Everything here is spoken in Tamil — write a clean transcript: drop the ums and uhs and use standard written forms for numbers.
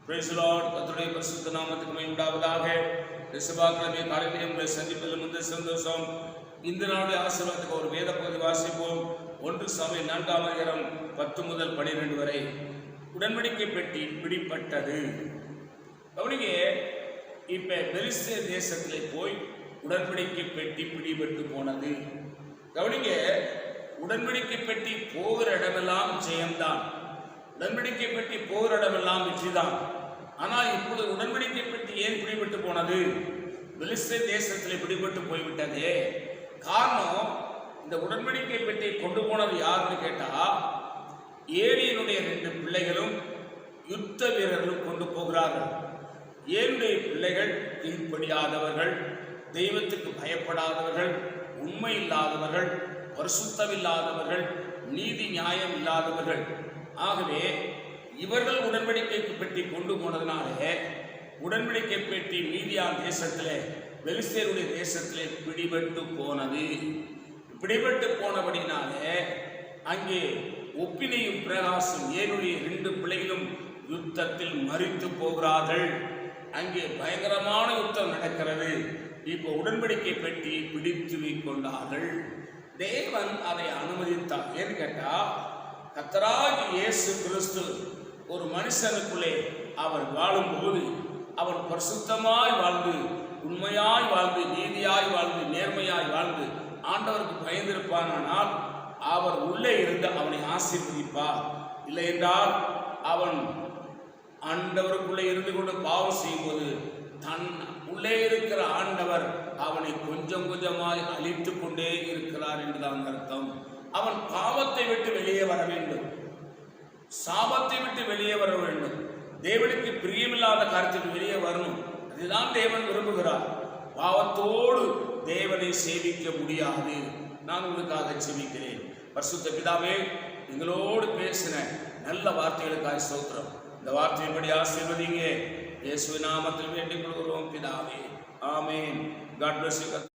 Praise the Lord. கர்த்தருடைய பரிசுத்த நாமத்துக்கு மகிமை உண்டாவதாக. செவ்வாய்க்கிழமை காலையிலே உங்களை சந்திப்பதில் மிகுந்த சந்தோஷம். இந்த நாளுடைய ஆசீர்வாதத்துக்கு ஒரு வேத பகுதி வாசிப்போம். 1 சாமுவேல் 4ஆம் அதிகாரம் 10 முதல் 12 வரை. உடன்படிக்கை பெட்டி பிடிபட்டது. கவனிங்க, இப்ப பெலிஸ்தே தேசத்திலே போய் உடன்படிக்கை பெட்டி பிடிபட்டு போனது. கவனிங்க, உடன்படிக்கை பெட்டி போகிற இடமெல்லாம் ஜெயம்தான். உடன்படிக்கை பெட்டி போகிற இடமெல்லாம் வெற்றிதான். ஆனால் இப்பொழுது உடன்படிக்கை பெட்டி ஏன் பிடிபட்டு போனது? பெலிஸ்தே தேசத்தில் பிடிபட்டு போய்விட்டதே. காரணம், இந்த உடன்படிக்கை பெட்டியை கொண்டு போனது யாருன்னு கேட்டா, ஏலியினுடைய 2 பிள்ளைகளும் யுத்த வீரர்களும் கொண்டு போகிறார்கள். ஏலியுடைய பிள்ளைகள் கீழ்ப்படியாதவர்கள், தெய்வத்துக்கு பயப்படாதவர்கள், உண்மை இல்லாதவர்கள், பரிசுத்தம் இல்லாதவர்கள், நீதி நியாயம் இல்லாதவர்கள். ஆகவே இவர்கள் உடன்படிக்கை பெட்டி கொண்டு போனதுனாலே உடன்படிக்கை பெட்டி மீதியான் தேசத்திலே, பெலிஸ்தேருடைய தேசத்திலே பிடிபட்டு போனது. பிடிபட்டு போனபடினாலே அங்கே ஒப்பினையும் பிரகாசம் ஏனுடைய 2 பிள்ளைகளும் யுத்தத்தில் மரித்து போகிறார்கள். அங்கே பயங்கரமான யுத்தம் நடக்கிறது. இப்போ உடன்படிக்கை பெட்டி பிடித்து கொண்டார்கள். தேவன் அதை அனுமதித்தார். ஏன்னு கேட்டா, கர்த்தராகிய இயேசு கிறிஸ்து ஒரு மனுஷனுக்குள்ளே அவர் வாழும்போது, அவர் பரிசுத்தமாய் வாழ்ந்து, உண்மையாய் வாழ்ந்து, நீதியாய் வாழ்ந்து, நேர்மையாய் வாழ்ந்து, ஆண்டவருக்கு பயந்திருப்பானால் அவர் உள்ளே இருந்து அவனை ஆசீர்வதிப்பார். இல்லை என்றால் அவன் ஆண்டவருக்குள்ளே இருந்து கொண்டு பாவம் செய்யும்போது தன் உள்ளே இருக்கிற ஆண்டவர் அவனை கொஞ்சம் கொஞ்சமாய் அழித்து கொண்டே இருக்கிறார் என்றுதான் அர்த்தம். அவன் பாவத்தை விட்டு வெளியே வர வேண்டும், சாபத்தை விட்டு வெளியே வர வேண்டும், தேவனுக்கு பிரியமில்லாத காரியத்தில் வெளியே வரணும். அதுதான் தேவன் விரும்புகிறார். பாவத்தோடு தேவனை சேவிக்க முடியாது. நான் உங்களுக்காக செபிக்கிறேன். பரிசுத்த பிதாவே, எங்களோடு பேசின நல்ல வார்த்தைகளுக்காக ஸ்தோத்திரம். இந்த வார்த்தையின்படி ஆசீர்வதிங்க. இயேசுவின் நாமத்தில் வேண்டிக் கொள்கிறோம் பிதாவே. ஆமென். God bless you.